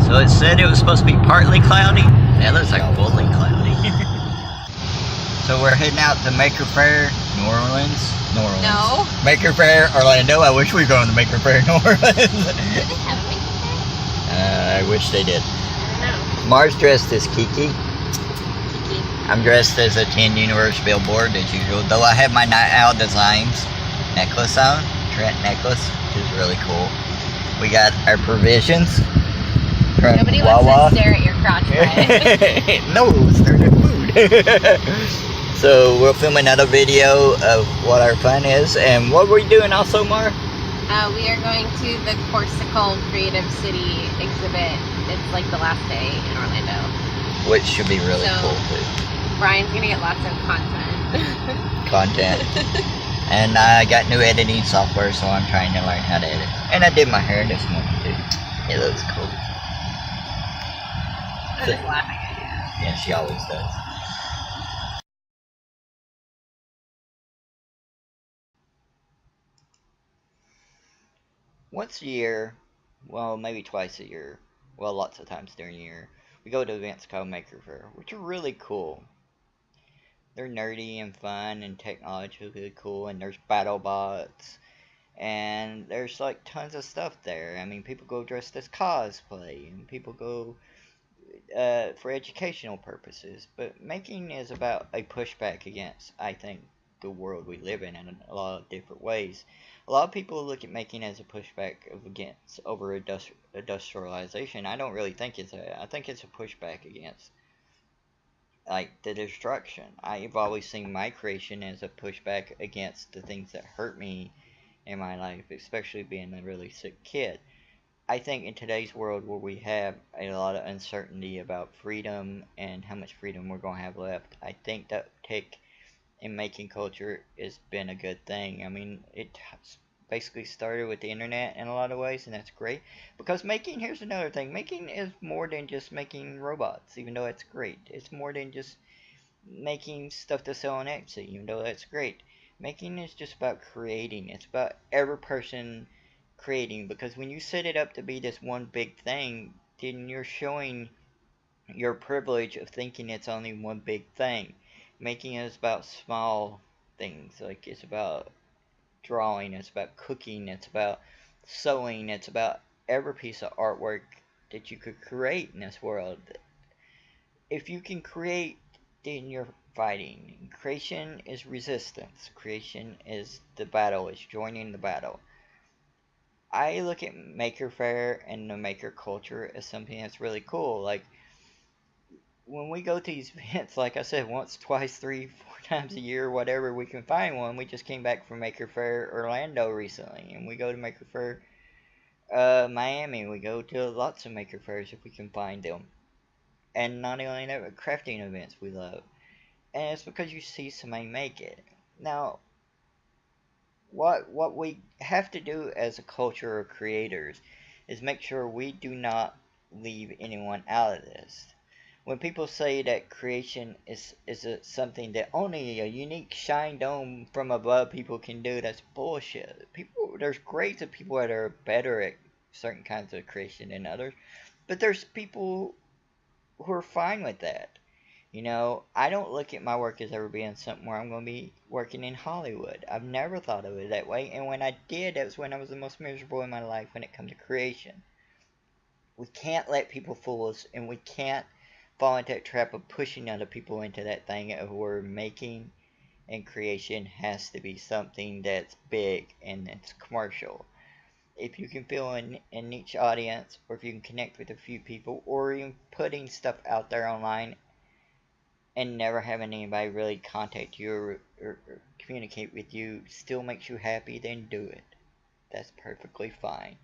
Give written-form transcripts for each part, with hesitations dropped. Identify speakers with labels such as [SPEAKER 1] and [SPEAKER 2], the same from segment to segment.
[SPEAKER 1] So it said it was supposed to be partly cloudy. That looks like fully cloudy. So we're heading out to Makerfaire, New Orleans.
[SPEAKER 2] No.
[SPEAKER 1] Makerfaire, Orlando. I wish we were going to Makerfaire, New Orleans.
[SPEAKER 2] Do they have a Makerfaire?
[SPEAKER 1] I wish they did.
[SPEAKER 2] I don't know.
[SPEAKER 1] Mars dressed as Kiki.
[SPEAKER 2] Kiki.
[SPEAKER 1] I'm dressed as a 10 Universe billboard as usual. Though I have my Night Owl Designs necklace on. Trent necklace, which is really cool. We got our provisions.
[SPEAKER 2] Nobody
[SPEAKER 1] Wawa.
[SPEAKER 2] wants to stare at your crotch, right?
[SPEAKER 1] No, stare at food. So we'll film another video of what our plan is. And what were we doing also, Mar?
[SPEAKER 2] We are going to the Corsical Creative City exhibit. It's like the last day in Orlando.
[SPEAKER 1] Which should be really
[SPEAKER 2] So,
[SPEAKER 1] cool too.
[SPEAKER 2] Brian's gonna get lots of content.
[SPEAKER 1] And I got new editing software, so I'm trying to learn how to edit. And I did my hair this morning too. It looks cool.
[SPEAKER 2] I'm just laughing at you.
[SPEAKER 1] Yeah, she always does. Once a year, well, maybe twice a year, well, lots of times during the year, we go to events called Makerfaire, which are really cool. They're nerdy and fun and technologically cool, and there's battle bots, and there's like tons of stuff there. I mean, people go dressed as cosplay, and people go for educational purposes. But making is about a pushback against, I think, the world we live in a lot of different ways. A lot of people look at making as a pushback against over industrialization. I don't really think it's a. I think it's a pushback against like the destruction. I've always seen my creation as a pushback against the things that hurt me in my life, especially being a really sick kid. I think in today's world where we have a lot of uncertainty about freedom and how much freedom we're going to have left, I think that tech in making culture has been a good thing. I mean, it basically started with the internet in a lot of ways, and that's great. Because making, here's another thing, making is more than just making robots, even though it's great. It's more than just making stuff to sell on Etsy, even though that's great. Making is just about creating. It's about every person creating, because when you set it up to be this one big thing, then you're showing your privilege of thinking it's only one big thing. Making is about small things, like it's about drawing, it's about cooking, it's about sewing, it's about every piece of artwork that you could create in this world. If you can create, then you're fighting. Creation is resistance. Creation is the battle, is joining the battle. I look at Maker Faire and the maker culture as something that's really cool. Like, when we go to these events, like I said, once, twice, 3, 4 times a year, whatever we can find one. We just came back from Maker Faire Orlando recently, and we go to Maker Faire Miami. We go to lots of Maker Fairs if we can find them. And not only that, but crafting events we love. And it's because you see somebody make it. Now, what we have to do as a culture of creators is make sure we do not leave anyone out of this. When people say that creation is something that only a unique shine dome from above people can do, that's bullshit. There's grades of people that are better at certain kinds of creation than others, but there's people who are fine with that. You know, I don't look at my work as ever being something where I'm going to be working in Hollywood. I've never thought of it that way, and when I did, it was when I was the most miserable in my life when it comes to creation. We can't let people fool us, and we can't fall into that trap of pushing other people into that thing of where making and creation has to be something that's big and it's commercial. If you can feel a niche audience, or if you can connect with a few people, or even putting stuff out there online and never having anybody really contact you or communicate with you still makes you happy, then do it. That's perfectly fine.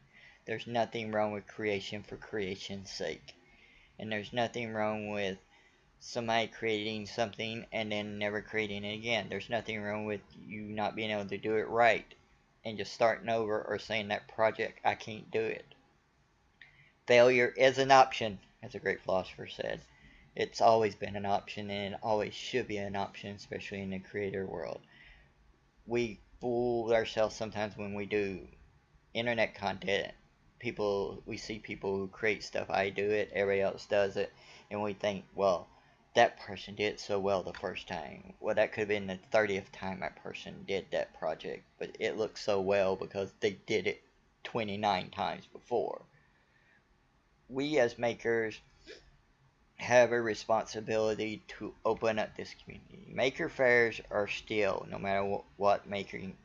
[SPEAKER 1] There's nothing wrong with creation for creation's sake. And there's nothing wrong with somebody creating something and then never creating it again. There's nothing wrong with you not being able to do it right and just starting over, or saying that project, I can't do it. Failure is an option, as a great philosopher said. It's always been an option, and it always should be an option, especially in the creator world. We fool ourselves sometimes when we do internet content we see people who create stuff. I do it, everybody else does it, and we think, well, that person did it so well the first time. Well, that could have been the 30th time that person did that project, but it looks so well because they did it 29 times before. We as makers have a responsibility to open up this community. Maker fairs are still, no matter what making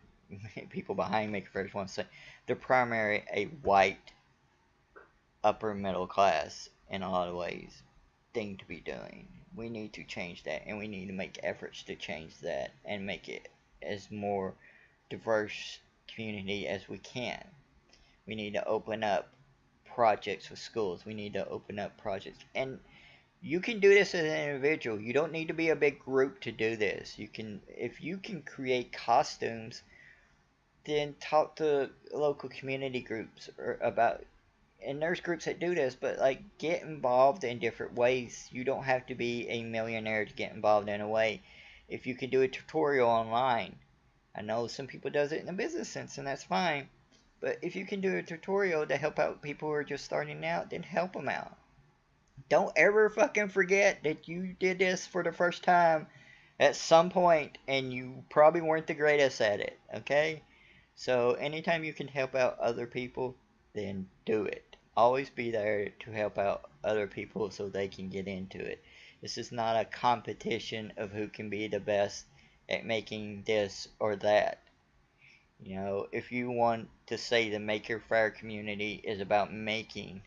[SPEAKER 1] people behind maker fairs want to say, they're primarily a white upper middle class in a lot of ways thing to be doing. We need to change that, and we need to make efforts to change that and make it as more diverse community as we can. We need to open up projects with schools. We need to open up projects, and you can do this as an individual. You don't need to be a big group to do this. You can, if you can create costumes, then talk to local community groups or about, and there's groups that do this, but like get involved in different ways. You don't have to be a millionaire to get involved in a way. If you can do a tutorial online, I know some people does it in a business sense, and that's fine. But if you can do a tutorial to help out people who are just starting out, then help them out. Don't ever fucking forget that you did this for the first time at some point and you probably weren't the greatest at it, okay? So anytime you can help out other people, then do it. Always be there to help out other people so they can get into it. This is not a competition of who can be the best at making this or that. You know, if you want to say the Maker Faire community is about making,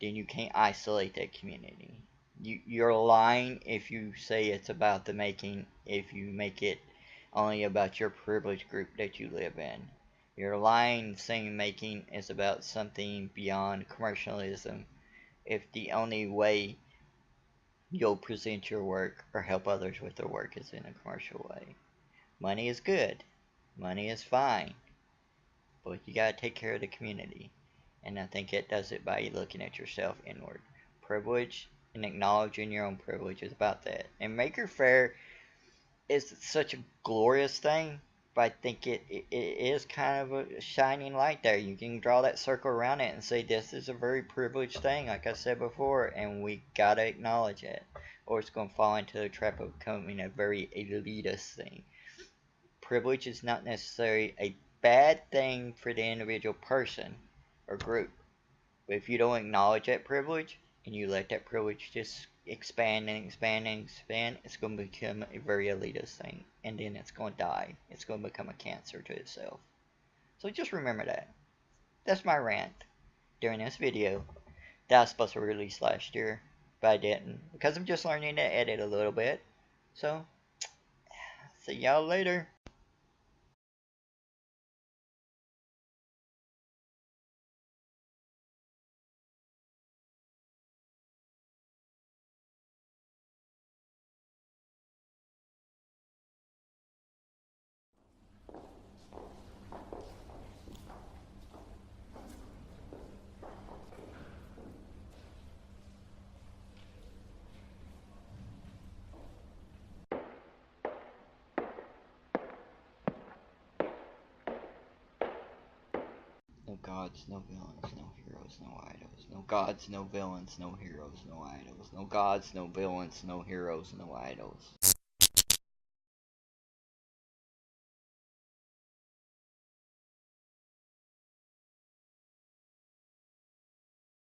[SPEAKER 1] then you can't isolate that community. You're lying if you say it's about the making, if you make it only about your privileged group that you live in. You're lying saying making is about something beyond commercialism if the only way you'll present your work or help others with their work is in a commercial way. Money is good, money is fine, but you gotta take care of the community. And I think it does it by looking at yourself inward. Privilege and acknowledging your own privilege is about that. And Maker Faire is such a glorious thing, but I think it is kind of a shining light there. You can draw that circle around it and say this is a very privileged thing, like I said before, and we gotta acknowledge it. Or it's going to fall into the trap of becoming a very elitist thing. Privilege is not necessarily a bad thing for the individual person or group. But if you don't acknowledge that privilege and you let that privilege just expand and expand and expand, it's going to become a very elitist thing. And then it's going to die. It's going to become a cancer to itself. So just remember that. That's my rant during this video that I was supposed to release last year, but I didn't because I'm just learning to edit a little bit. So, see y'all later. No gods, no villains, no heroes, no idols. No gods, no villains, no heroes, no idols. No gods, no villains, no heroes, no idols.